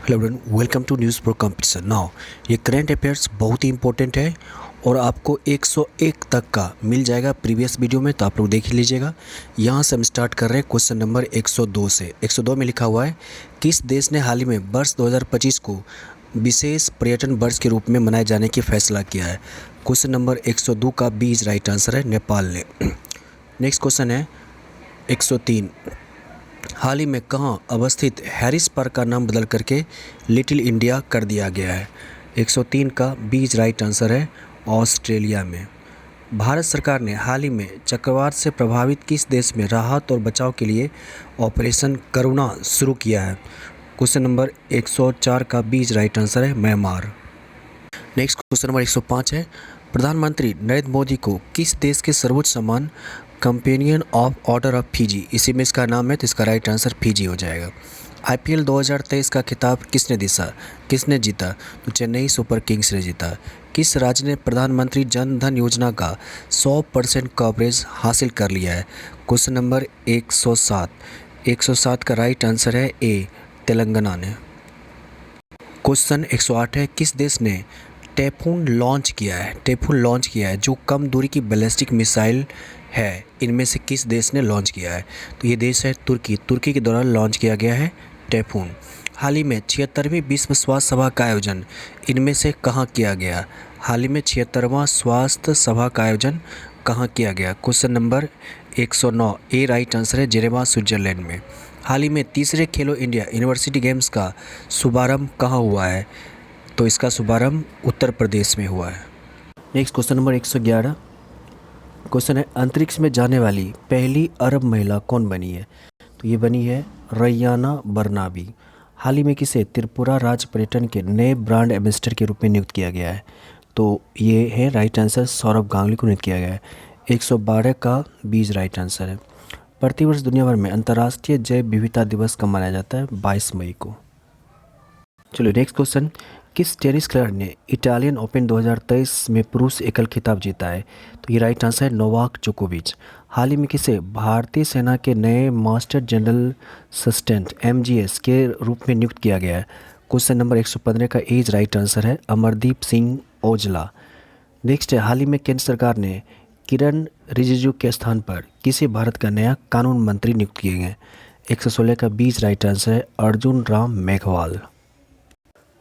Hello everyone, welcome to news pro competition. Now ये current affairs बहुत ही important है और आपको 101 तक का मिल जाएगा प्रीवियस वीडियो में, तो आप लोग देख लीजिएगा। यहाँ से हम स्टार्ट कर रहे हैं क्वेश्चन नंबर 102 से। 102 में लिखा हुआ है, किस देश ने हाल ही में वर्ष 2025 को विशेष पर्यटन वर्ष के रूप में मनाए जाने की फैसला किया है। क्वेश्चन नंबर 102 का बी इज राइट आंसर है, नेपाल ने। नेक्स्ट क्वेश्चन है 103, हाल ही में कहाँ अवस्थित हैरिस पार्क का नाम बदल करके लिटिल इंडिया कर दिया गया है। 103 का बीज राइट आंसर है, ऑस्ट्रेलिया में। भारत सरकार ने हाल ही में चक्रवात से प्रभावित किस देश में राहत और बचाव के लिए ऑपरेशन करुणा शुरू किया है। क्वेश्चन नंबर 104 का बीज राइट आंसर है, म्यांमार। नेक्स्ट क्वेश्चन नंबर 105 है, प्रधानमंत्री नरेंद्र मोदी को किस देश के सर्वोच्च सम्मान companion of order of Fiji, इसी में इसका नाम है, तो इसका राइट आंसर फिजी हो जाएगा। आईपीएल 2023 का खिताब किसने जीता, तो चेन्नई सुपर किंग्स ने जीता। किस राज्य ने प्रधानमंत्री जन धन योजना का 100% कवरेज हासिल कर लिया है। Question number 107। 107 का राइट आंसर है ए, तेलंगाना ने। क्वेश्चन 108 है, किस देश ने टाइफून लॉन्च किया है जो कम दूरी की बैलिस्टिक मिसाइल है। इनमें से किस देश ने लॉन्च किया है, तो ये देश है तुर्की के द्वारा लॉन्च किया गया है टाइफून। हाल ही में 76वीं विश्व स्वास्थ्य सभा का आयोजन इनमें से कहाँ किया गया। हाल ही में 76वां स्वास्थ्य सभा का आयोजन कहाँ किया गया। क्वेश्चन नंबर 109 ए राइट आंसर है, जेनेवा स्विट्जरलैंड में। हाल ही में तीसरे खेलो इंडिया यूनिवर्सिटी गेम्स का शुभारंभ कहाँ हुआ है, तो इसका शुभारंभ उत्तर प्रदेश में हुआ है। नेक्स्ट क्वेश्चन नंबर 111 क्वेश्चन है, अंतरिक्ष में जाने वाली पहली अरब महिला कौन बनी है, तो ये बनी है रैयाना बरनाबी। हाल ही में किसे त्रिपुरा राज्य पर्यटन के नए ब्रांड एम्बेसडर के रूप में नियुक्त किया गया है, तो ये है राइट आंसर, सौरभ गांगुली को नियुक्त किया गया है। 112 का बीज राइट आंसर है। प्रतिवर्ष दुनिया भर में अंतर्राष्ट्रीय जैव विविधता दिवस कब मनाया जाता है, 22 मई को। चलो नेक्स्ट क्वेश्चन, किस टेनिस खिलाड़ी ने इटालियन ओपन 2023 में पुरुष एकल खिताब जीता है, तो ये राइट आंसर है, नोवाक जोकोविच। हाल ही में किसे भारतीय सेना के नए मास्टर जनरल सस्टेंट एमजीएस के रूप में नियुक्त किया गया है। क्वेश्चन नंबर 115 का एज राइट आंसर है, अमरदीप सिंह ओजला। नेक्स्ट है, हाल ही में केंद्र सरकार ने किरण रिजिजू के स्थान पर किसी भारत का नया कानून मंत्री नियुक्त किए गए। 116 का बीज राइट आंसर है, अर्जुन राम मेघवाल।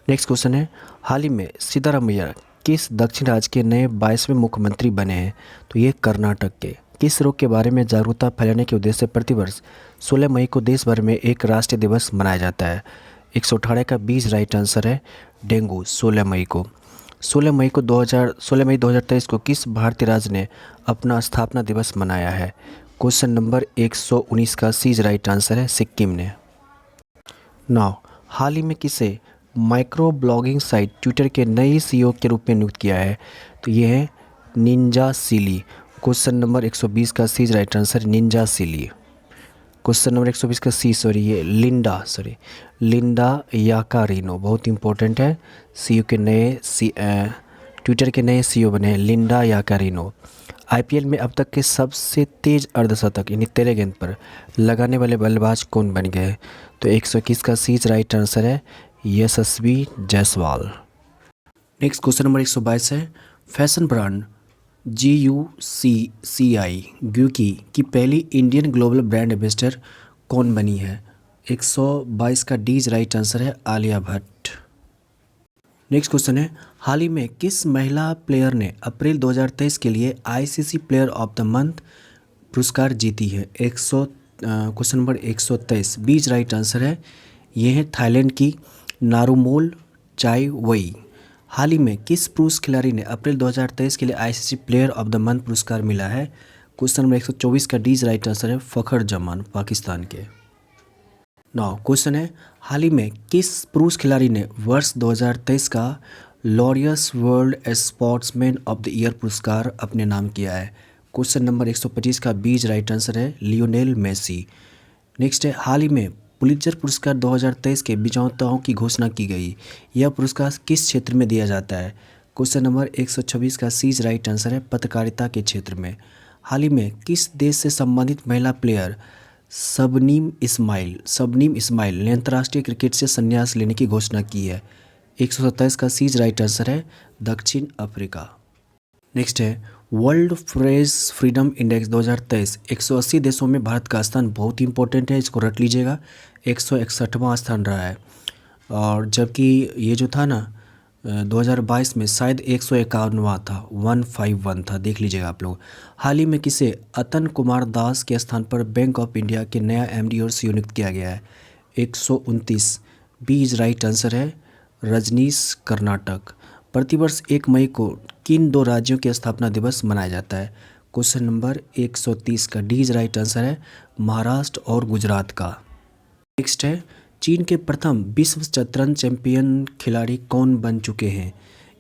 नेक्स्ट क्वेश्चन है, हाल ही में सिद्धारमैया किस दक्षिण राज्य के नए 22वें मुख्यमंत्री बने हैं, तो ये कर्नाटक के। किस रोग के बारे में जागरूकता फैलाने के उद्देश्य से प्रतिवर्ष 16 मई को देश भर में एक राष्ट्रीय दिवस मनाया जाता है। 118 का बीज राइट आंसर है, डेंगू। 16 मई 2023 को किस भारतीय राज्य ने अपना स्थापना दिवस मनाया है। क्वेश्चन नंबर 119 का सीज राइट आंसर है, सिक्किम ने। नाउ हाल ही में किसे माइक्रो ब्लॉगिंग साइट ट्विटर के नए सीईओ के रूप में नियुक्त किया है, तो ये है निंजा सिली। क्वेश्चन नंबर 120 का सीज राइट आंसर, निंजा सिली। क्वेश्चन नंबर 120 का ये लिंडा याकारिनो, बहुत इंपॉर्टेंट है। सीईओ के नए ट्विटर के नए सीईओ बने हैं लिंडा याकारिनो। आईपीएल में अब तक के सबसे तेज अर्धशतक यानी 13 गेंद पर लगाने वाले बल्लेबाज कौन बन गए, तो 121 का सीज राइट आंसर है, यशस्वी जायसवाल। नेक्स्ट क्वेश्चन नंबर 122 है, फैशन ब्रांड GUCCI ग्यूकी की पहली इंडियन ग्लोबल ब्रांड एम्बेसडर कौन बनी है। 122 का डीज राइट आंसर है, आलिया भट्ट। नेक्स्ट क्वेश्चन है, हाल ही में किस महिला प्लेयर ने अप्रैल 2023 के लिए ICC player of the month पुरस्कार जीती है। क्वेश्चन नंबर 123 बीज राइट आंसर है, ये है थाईलैंड की नारुमोल चाइवई। हाल ही में किस पुरुष खिलाड़ी ने अप्रैल 2023 के लिए ICC player of the month पुरस्कार मिला है। क्वेश्चन नंबर 124 का डीज राइट आंसर है, फ़खर जमान, पाकिस्तान के। नाउ क्वेश्चन है, हाल ही में किस पुरुष खिलाड़ी ने वर्ष 2023 का Laureus world sportsman of the year पुरस्कार अपने नाम किया है। क्वेश्चन नंबर 125 का बीज राइट आंसर है, लियोनेल मेसी। नेक्स्ट है, हाल ही में पुलित्जर पुरस्कार 2023 के विजेताओं की घोषणा की गई। यह पुरस्कार किस क्षेत्र में दिया जाता है। क्वेश्चन नंबर 126 का सीज राइट आंसर है, पत्रकारिता के क्षेत्र में। हाल ही में किस देश से संबंधित महिला प्लेयर शबनीम इस्माइल ने अंतर्राष्ट्रीय क्रिकेट से संन्यास लेने की घोषणा की है। 127 का सी राइट आंसर है दक्षिण अफ्रीका। नेक्स्ट है वर्ल्ड प्रेस फ्रीडम इंडेक्स 2023। 180 देशों में भारत का स्थान बहुत ही इंपॉर्टेंट है, इसको रट लीजिएगा। 161वां स्थान रहा है, और जबकि ये जो था ना 2022 में शायद 151वां था, 151 था, देख लीजिएगा आप लोग। हाल ही में किसे अतन कुमार दास के स्थान पर बैंक ऑफ इंडिया के नया एमडी और सीईओ नियुक्त किया गया है? 129 बी इज राइट आंसर है रजनीश कर्नाटक। प्रतिवर्ष 1 मई को किन दो राज्यों के स्थापना दिवस मनाया जाता है? क्वेश्चन नंबर 130 का डी इज राइट आंसर है महाराष्ट्र और गुजरात का। नेक्स्ट है चीन के प्रथम विश्व शतरंज चैंपियन खिलाड़ी कौन बन चुके हैं?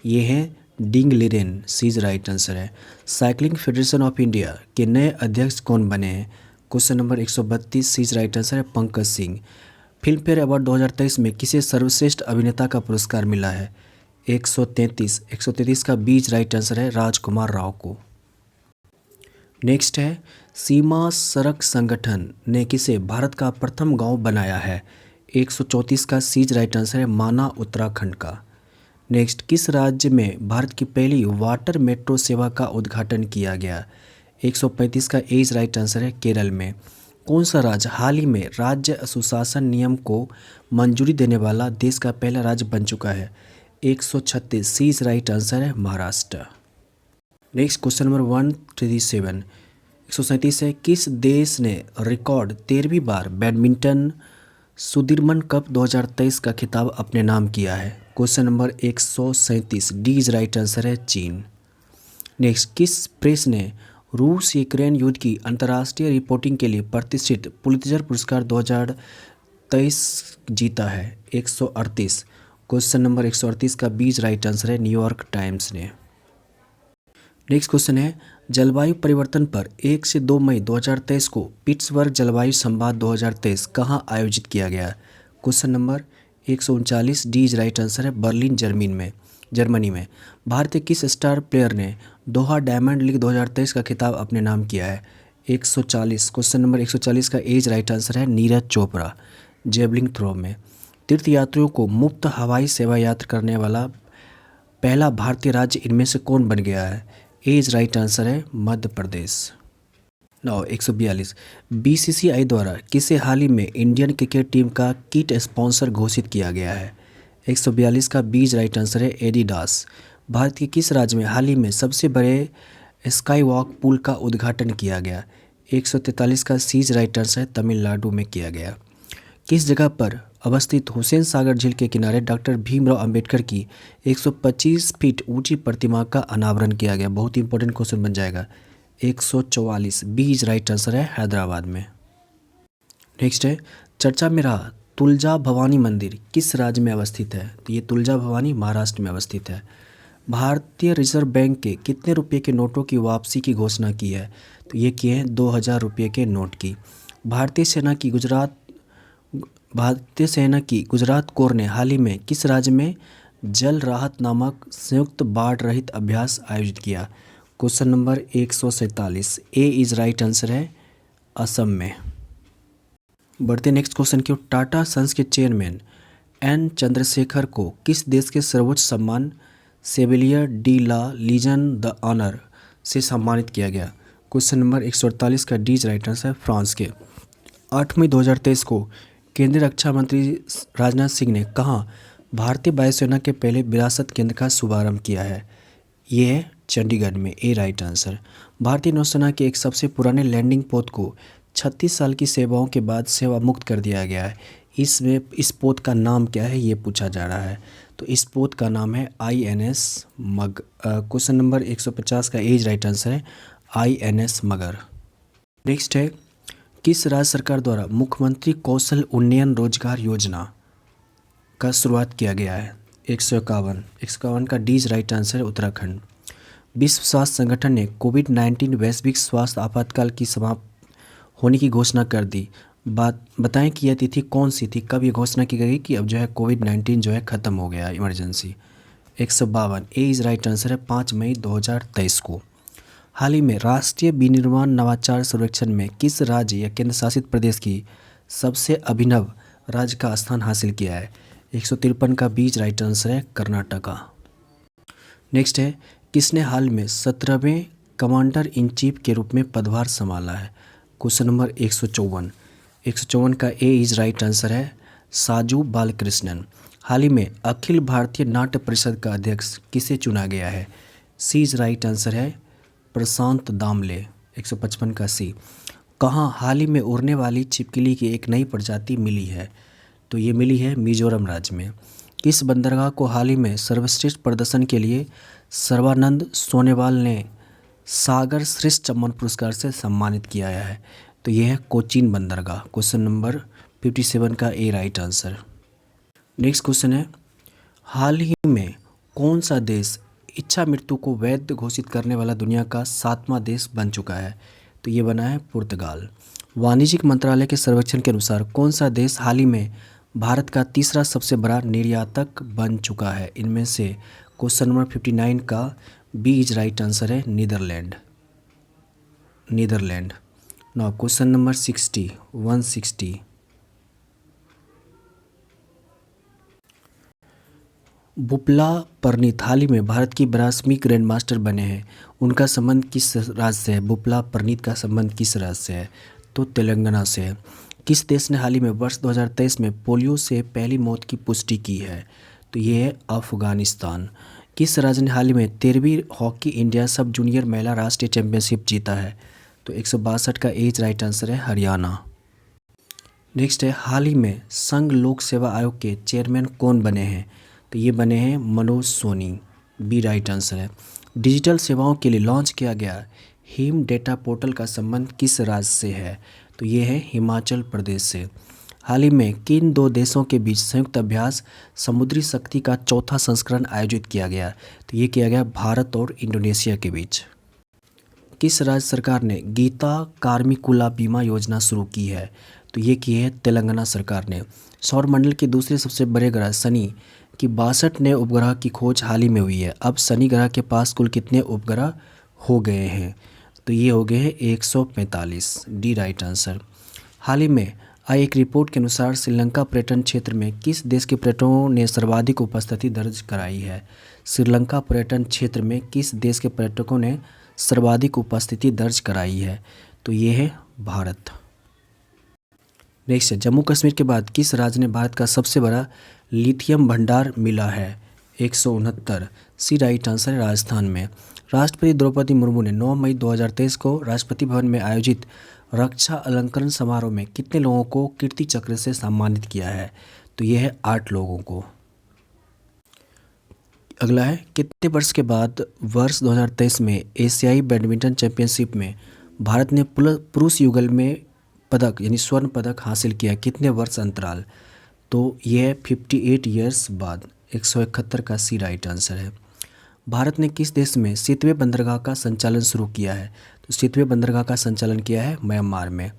ये हैं Ding Liren, C is right answer है। साइकिलिंग फेडरेशन ऑफ इंडिया के नए अध्यक्ष कौन बने हैं? Question number 132 C is right answer है Pankaj Singh. Filmfare award 2023 में किसे सर्वश्रेष्ठ अभिनेता का पुरस्कार मिला है? 133 का बी इज राइट आंसर है राजकुमार राव को। नेक्स्ट है सीमा सड़क संगठन ने किसे भारत का प्रथम गांव बनाया है? 134 का सी इज राइट आंसर है माना उत्तराखंड का। नेक्स्ट किस राज्य में भारत की पहली वाटर मेट्रो सेवा का उद्घाटन किया गया? 135 का ए इज राइट आंसर है केरल में। कौन सा राज्य हाल ही में राज्य सुशासन नियम को मंजूरी देने वाला देश का पहला राज्य बन चुका है? 136 सी इज राइट आंसर है महाराष्ट्र। नेक्स्ट क्वेश्चन नंबर 137 137 है किस देश ने रिकॉर्ड 13वीं बार बैडमिंटन सुदीर्मन कप 2023 का खिताब अपने नाम किया है? Question number 137 D is right answer है चीन। नेक्स्ट किस प्रेस ने रूस यूक्रेन युद्ध की अंतर्राष्ट्रीय रिपोर्टिंग के लिए प्रतिष्ठित पुलित्जर पुरस्कार 2023 जीता है? 138। क्वेश्चन नंबर 138 का बी इज राइट आंसर है न्यूयॉर्क टाइम्स ने। नेक्स्ट क्वेश्चन है जलवायु परिवर्तन पर 1 से 2 मई 2023 को पिट्सबर्ग जलवायु संवाद 2023 कहाँ आयोजित किया गया? Question number 139 D is right answer है बर्लिन जर्मनी में। भारतीय किस स्टार प्लेयर ने दोहा डायमंड लीग 2023 का खिताब अपने नाम किया है? 140। क्वेश्चन नंबर 140 का एज राइट आंसर है नीरज चोपड़ा जेवलिंग थ्रो में। तीर्थयात्रियों को मुफ्त हवाई सेवा यात्रा करने वाला पहला भारतीय राज्य इनमें से कौन बन गया है? एज राइट आंसर है मध्य प्रदेश। 142 बीसीसीआई द्वारा किसे हाल ही में इंडियन क्रिकेट टीम का किट स्पॉन्सर घोषित किया गया है? 142 का बीज राइट आंसर है एडिडास। भारत के किस राज्य में हाल ही में सबसे बड़े स्काई वॉक पुल का उद्घाटन किया गया? 143 का सीज राइट आंसर है तमिलनाडु में किया गया। किस जगह पर अवस्थित हुसैन सागर झील के किनारे डॉक्टर भीमराव अंबेडकर की 125 फीट ऊंची प्रतिमा का अनावरण किया गया? बहुत ही इंपॉर्टेंट क्वेश्चन बन जाएगा। 144 बी इज राइट आंसर है हैदराबाद में। नेक्स्ट है चर्चा में रहा तुलजा भवानी मंदिर किस राज्य में अवस्थित है? तो ये तुलजा भवानी महाराष्ट्र में अवस्थित है। भारतीय रिजर्व बैंक के कितने रुपये के नोटों की वापसी की घोषणा की है? तो ये किए हैं 2000 रुपये के नोट की। भारतीय सेना की गुजरात कोर ने हाल ही में किस राज्य में जल राहत नामक संयुक्त बाढ़ रहित अभ्यास आयोजित किया? Question number 147 A is right answer है असम में। बढ़ते नेक्स्ट क्वेश्चन की ओर। टाटा सन्स के चेयरमैन एन चंद्रशेखर को किस देश के सर्वोच्च सम्मान Chevalier de la Legion d'honneur से सम्मानित किया गया? क्वेश्चन नंबर 148 का डी इज राइट आंसर है फ्रांस के। 8 मई 2023 को केंद्रीय रक्षा मंत्री राजनाथ सिंह ने कहाँ भारतीय वायुसेना के पहले विरासत केंद्र का शुभारंभ किया है? ये है चंडीगढ़ में, ए राइट आंसर। भारतीय नौसेना के एक सबसे पुराने लैंडिंग पोत को 36 साल की सेवाओं के बाद सेवा मुक्त कर दिया गया है। इस पोत का नाम क्या है ये पूछा जा रहा है। तो इस पोत का नाम है INS क्वेश्चन नंबर 150 का एज राइट आंसर है INS मगर। नेक्स्ट है किस राज्य सरकार द्वारा मुख्यमंत्री कौशल उन्नयन रोजगार योजना का शुरुआत किया गया है? 151 का डी इज राइट आंसर है उत्तराखंड। विश्व स्वास्थ्य संगठन ने कोविड-19 वैश्विक स्वास्थ्य आपातकाल की समाप्त होने की घोषणा कर दी। बताएं कि यह तिथि कौन सी थी, कब ये घोषणा की गई कि अब जो है कोविड-19 जो है ख़त्म हो गया emergency? 152 A is right answer है 5 मई 2023 को। हाल ही में राष्ट्रीय विनिर्माण नवाचार सर्वेक्षण में किस राज्य या केंद्र शासित प्रदेश की सबसे अभिनव राज्य का स्थान हासिल किया है? 153 का बीच राइट आंसर है कर्नाटका। नेक्स्ट है, किसने हाल में 17वें कमांडर इन चीफ के रूप में पदभार संभाला है? Question number 154। 154 का ए इज राइट आंसर है साजू बालकृष्णन। हाल ही में अखिल भारतीय नाट्य परिषद का अध्यक्ष किसे चुना गया है? सी इज राइट आंसर है प्रशांत दामले। 155 का सी। कहाँ हाल ही में उड़ने वाली छिपकली की एक नई प्रजाति मिली है? तो ये मिली है मिजोरम राज्य में। किस बंदरगाह को हाल ही में सर्वश्रेष्ठ प्रदर्शन के लिए सर्बानंद सोनोवाल ने सागर श्रेष्ठ चम्मन पुरस्कार से सम्मानित किया है? तो ये है कोचीन बंदरगाह। क्वेश्चन नंबर 57 का ए राइट आंसर। नेक्स्ट क्वेश्चन है, हाल ही में कौन सा देश इच्छा मृत्यु को वैध घोषित करने वाला दुनिया का 7वां देश बन चुका है? तो ये बना है पुर्तगाल। वाणिज्यिक मंत्रालय के सर्वेक्षण के अनुसार कौन सा देश हाल ही में भारत का तीसरा सबसे बड़ा निर्यातक बन चुका है? इनमें से क्वेश्चन नंबर 59 का बी इज राइट आंसर है नीदरलैंड। Now question number 160। बुपला परनीत हाल ही में भारत की 82वीं ग्रैंड मास्टर बने हैं। उनका संबंध किस राज्य से है? बुपला परनीत का संबंध किस राज्य से है? तो तेलंगाना से है। किस देश ने हाल ही में वर्ष 2023 में पोलियो से पहली मौत की पुष्टि की है? तो ये है अफगानिस्तान। किस राज्य ने हाल ही में 13वीं हॉकी इंडिया सब जूनियर महिला राष्ट्रीय चैंपियनशिप जीता है? तो 162 का एज राइट आंसर है हरियाणा। नेक्स्ट है, हाल ही में संघ लोक सेवा आयोग के चेयरमैन कौन बने हैं? तो ये बने हैं Manoj Soni. B right answer है। डिजिटल सेवाओं के लिए लॉन्च किया गया हिम डेटा पोर्टल का संबंध किस राज्य से है? तो ये है हिमाचल प्रदेश से। हाल ही में किन दो देशों के बीच संयुक्त अभ्यास समुद्री शक्ति का चौथा संस्करण आयोजित किया गया? तो ये किया गया भारत और इंडोनेशिया के बीच। किस राज्य सरकार ने गीता कार्मिकुला बीमा योजना शुरू की है? तो ये की है तेलंगाना सरकार ने। सौरमंडल के दूसरे सबसे बड़े ग्रह शनि की 62 नए उपग्रह की खोज हाल ही में हुई है। अब शनि ग्रह के पास कुल कितने उपग्रह हो गए हैं? तो ये हो गए हैं 145। D right answer. हाल ही में आई एक रिपोर्ट के अनुसार श्रीलंका पर्यटन क्षेत्र में किस देश के पर्यटकों ने सर्वाधिक उपस्थिति दर्ज कराई है? श्रीलंका पर्यटन क्षेत्र में किस देश के पर्यटकों ने सर्वाधिक उपस्थिति दर्ज कराई है? तो ये है भारत। नेक्स्ट है, जम्मू कश्मीर के बाद किस राज्य ने भारत का सबसे बड़ा लिथियम भंडार मिला है? 169। सी राइट आंसर है राजस्थान में। राष्ट्रपति द्रौपदी मुर्मू ने 9 मई 2023 को राष्ट्रपति भवन में आयोजित रक्षा अलंकरण समारोह में कितने लोगों को कीर्ति चक्र से सम्मानित किया है? तो ये है 8 लोगों को। अगला है, कितने वर्ष के बाद वर्ष 2023 में एशियाई बैडमिंटन चैंपियनशिप में भारत ने पुरुष युगल में पदक यानी स्वर्ण पदक हासिल किया? कितने वर्ष अंतराल? तो ये है 58 ईयर्स बाद। 171 का सी राइट आंसर है। भारत ने किस देश में शीतवें बंदरगाह का संचालन शुरू किया है? तो शीतवें बंदरगाह का संचालन किया है म्यांमार में।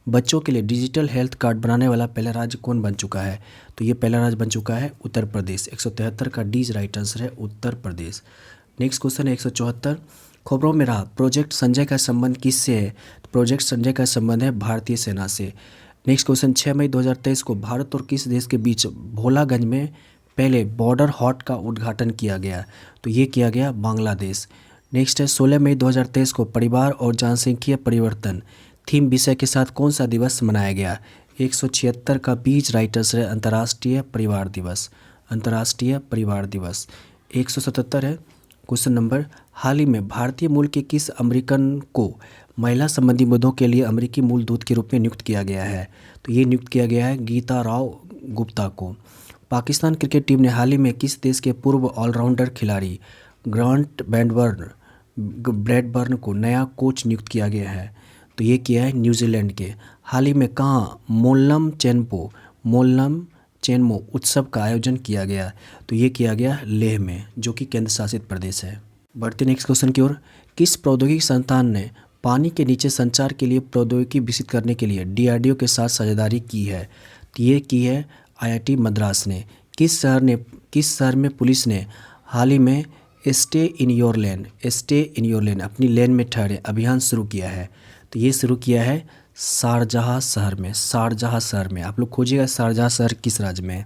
बच्चों के लिए डिजिटल हेल्थ कार्ड बनाने वाला पहला राज्य कौन बन चुका है? तो ये पहला राज्य बन चुका है उत्तर प्रदेश। 173 का डी राइट आंसर है उत्तर प्रदेश। नेक्स्ट क्वेश्चन है 174। खबरों में रहा प्रोजेक्ट संजय का संबंध किससे है? तो प्रोजेक्ट संजय का संबंध है भारतीय सेना से। नेक्स्ट क्वेश्चन, 6 मई 2023 को भारत और किस देश के बीच भोलागंज में पहले बॉर्डर हॉट का उद्घाटन किया गया? तो ये किया गया बांग्लादेश। नेक्स्ट है, 16 मई 2023 को परिवार और जनसंख्यीय परिवर्तन थीम विषय के साथ कौन सा दिवस मनाया गया? 176 का बीच राइट आंसर है अंतर्राष्ट्रीय परिवार दिवस। अंतर्राष्ट्रीय परिवार दिवस। 177 है क्वेश्चन नंबर, हाल ही में भारतीय मूल के किस अमेरिकन को महिला संबंधी मुद्दों के लिए अमेरिकी मूल दूत के रूप में नियुक्त किया गया है? तो ये नियुक्त किया गया है गीता राव गुप्ता को। पाकिस्तान क्रिकेट टीम ने हाल ही में किस देश के पूर्व ऑलराउंडर खिलाड़ी ग्रांट ब्रैडबर्न को नया कोच नियुक्त किया गया है? तो ये किया है न्यूजीलैंड के। हाल ही में कहाँ मोल्लम चेनमो उत्सव का आयोजन किया गया? तो ये किया गया लेह में, जो कि केंद्र शासित प्रदेश है। बढ़ते नेक्स्ट क्वेश्चन की ओर। किस प्रौद्योगिकी संस्थान ने पानी के नीचे संचार के लिए प्रौद्योगिकी विकसित करने के लिए DRDO के साथ साझेदारी की है? तो ये की है IIT मद्रास ने। किस शहर में पुलिस ने हाल ही में stay in your lane, stay in your lane, अपनी लेन में ठहरे अभियान शुरू किया है। तो ये शुरू किया है शारजाह शहर में, शारजाह शहर में। आप लोग खोजिएगा शारजाह शहर किस राज्य में है।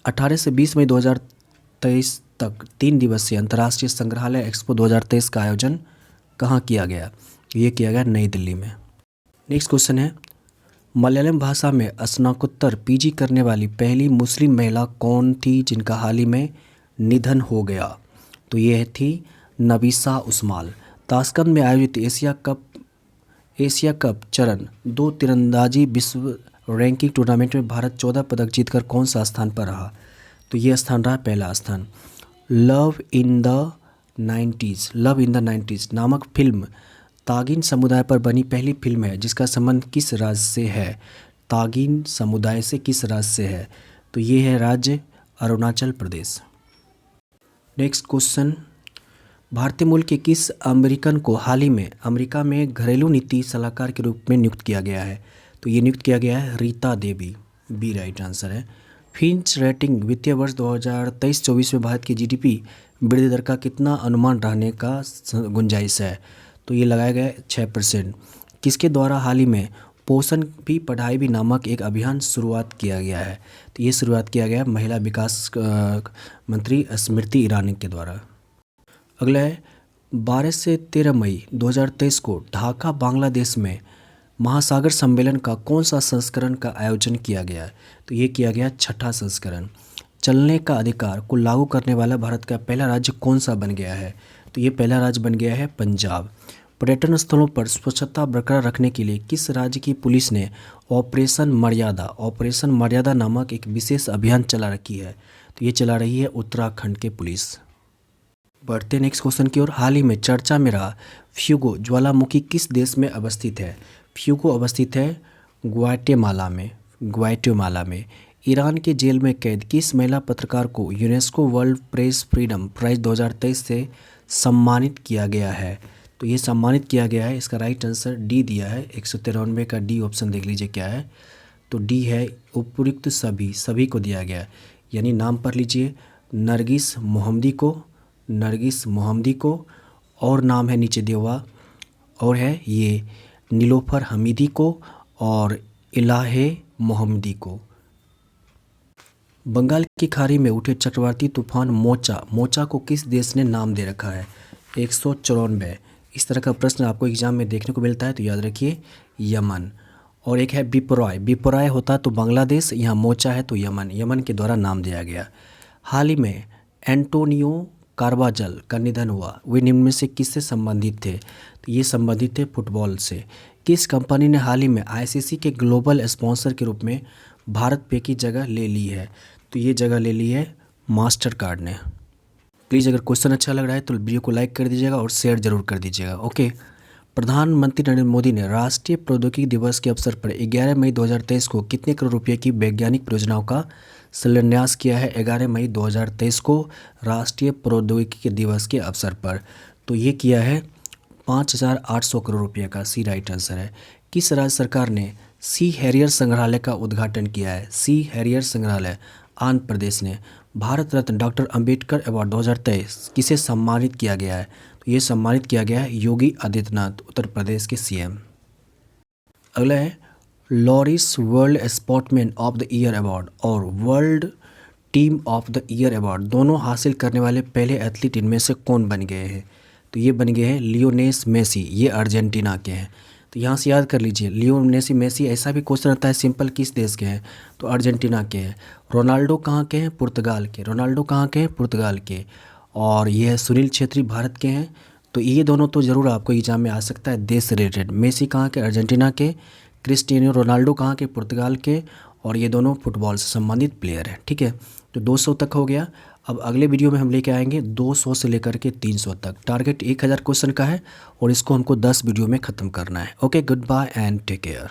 18 से 20 मई 2023 तक 3 दिवसीय अंतर्राष्ट्रीय संग्रहालय एक्सपो 2023 का आयोजन कहाँ किया गया? ये किया गया नई दिल्ली में। नेक्स्ट क्वेश्चन है, मलयालम भाषा में स्नातकोत्तर पीजी करने वाली पहली मुस्लिम महिला कौन थी जिनका हाल ही में निधन हो गया? तो ये थी नबीसा उस्माल। ताशकंद में आयोजित एशिया कप चरण 2 तीरंदाजी विश्व रैंकिंग टूर्नामेंट में भारत 14 पदक जीतकर कौन सा स्थान पर रहा? तो ये स्थान रहा पहला स्थान। लव इन द 90s नामक फिल्म तागिन समुदाय पर बनी पहली फिल्म है जिसका संबंध किस राज्य से है? तागिन समुदाय से किस राज्य से है? तो ये है राज्य अरुणाचल प्रदेश। नेक्स्ट क्वेश्चन, भारतीय मूल के किस अमेरिकन को हाल ही में अमेरिका में घरेलू नीति सलाहकार के रूप में नियुक्त किया गया है? तो ये नियुक्त किया गया है Rita Devi, B right answer है। फिंच रेटिंग वित्तीय वर्ष 2023-24 में भारत की जीडीपी वृद्धि दर का कितना अनुमान रहने का गुंजाइश है? तो ये लगाया गया है 6%। किसके द्वारा हाल ही में पोषण भी पढ़ाई भी नामक एक अभियान शुरुआत किया गया है? तो ये शुरुआत किया गया महिला विकास मंत्री स्मृति ईरानी के द्वारा। अगला है, 12 से 13 मई 2023 को ढाका बांग्लादेश में महासागर सम्मेलन का कौन सा संस्करण का आयोजन किया गया? तो ये किया गया 6ठा संस्करण। चलने का अधिकार को लागू करने वाला भारत का पहला राज्य कौन सा बन गया है? तो ये पहला राज्य बन गया है पंजाब। पर्यटन स्थलों पर स्वच्छता बरकरार रखने के लिए किस राज्य की पुलिस ने ऑपरेशन मर्यादा नामक एक विशेष अभियान चला रखी है? तो ये चला रही है उत्तराखंड के पुलिस। बढ़ते नेक्स्ट क्वेश्चन की ओर। हाल ही में चर्चा में रहा फ्यूगो ज्वालामुखी किस देश में अवस्थित है? फ्यूगो अवस्थित है ग्वाटेमाला में। ईरान के जेल में कैद किस महिला पत्रकार को UNESCO world press freedom prize 2023 से सम्मानित किया गया है? तो ये सम्मानित किया गया है, इसका राइट आंसर डी दिया है। 193 का डी ऑप्शन देख लीजिए क्या है। तो डी है उपयुक्त सभी को दिया गया, यानी नाम पढ़ लीजिए नरगिस मोहम्मदी को और नाम है नीचे दिया हुआ और है ये नीलोफर हमीदी को और इलाहे मोहम्मदी को। बंगाल की खाड़ी में उठे चक्रवाती तूफान मोचा को किस देश ने नाम दे रखा है? 194। इस तरह का प्रश्न आपको एग्जाम में देखने को मिलता है, तो याद रखिए यमन। और एक है बिपोराय होता तो बांग्लादेश, यहाँ मोचा है तो यमन के द्वारा नाम दिया गया। हाल ही में एंटोनियो कार्बाजल का निधन हुआ, वे निम्न में से किससे संबंधित थे? तो ये संबंधित थे फुटबॉल से। किस कंपनी ने हाल ही में आईसीसी के ग्लोबल स्पॉन्सर के रूप में भारत पे की जगह ले ली है? तो ये जगह ले ली है मास्टर कार्ड ने। प्लीज़ अगर क्वेश्चन अच्छा लग रहा है तो वीडियो को लाइक कर दीजिएगा और शेयर जरूर कर दीजिएगा। ओके। प्रधानमंत्री नरेंद्र मोदी ने राष्ट्रीय प्रौद्योगिकी दिवस के अवसर पर 11 मई 2023 को कितने करोड़ रुपए की वैज्ञानिक परियोजनाओं का शिलान्यास किया है? 11 मई 2023 को राष्ट्रीय प्रौद्योगिकी दिवस के अवसर पर तो ये किया है 5,800 करोड़ रुपये का, सी राइट आंसर है। किस राज्य सरकार ने सी हैरियर संग्रहालय का उद्घाटन किया है? सी हैरियर संग्रहालय आंध्र प्रदेश ने। भारत रत्न डॉक्टर अंबेडकर अवार्ड 2023 किसे सम्मानित किया गया है? तो ये सम्मानित किया गया है योगी आदित्यनाथ, उत्तर प्रदेश के सीएम। अगला है Laureus world sportsman of the year award और world team of the year award दोनों हासिल करने वाले पहले एथलीट इनमें से कौन बन गए हैं? तो ये बन गए हैं लियोनेल मेसी, ये अर्जेंटीना के हैं। तो यहाँ से याद कर लीजिए लियोनेल मेसी, ऐसा भी क्वेश्चन आता है सिंपल किस देश के हैं? तो अर्जेंटीना के हैं। रोनाल्डो कहाँ के हैं? पुर्तगाल के। रोनाल्डो कहाँ के हैं? पुर्तगाल के। और ये है सुनील छेत्री, भारत के हैं। तो ये दोनों तो ज़रूर आपको एग्जाम में आ सकता है देश से रिलेटेड। मेसी कहाँ के? अर्जेंटीना के। क्रिस्टियानो रोनाल्डो कहाँ के? पुर्तगाल के। और ये दोनों फुटबॉल से संबंधित प्लेयर हैं। ठीक है, तो 200 तक हो गया। अब अगले वीडियो में हम लेके आएंगे 200 से लेकर के 300 तक। टारगेट 1000 क्वेश्चन का है और इसको हमको 10 वीडियो में ख़त्म करना है। Okay, goodbye and take care.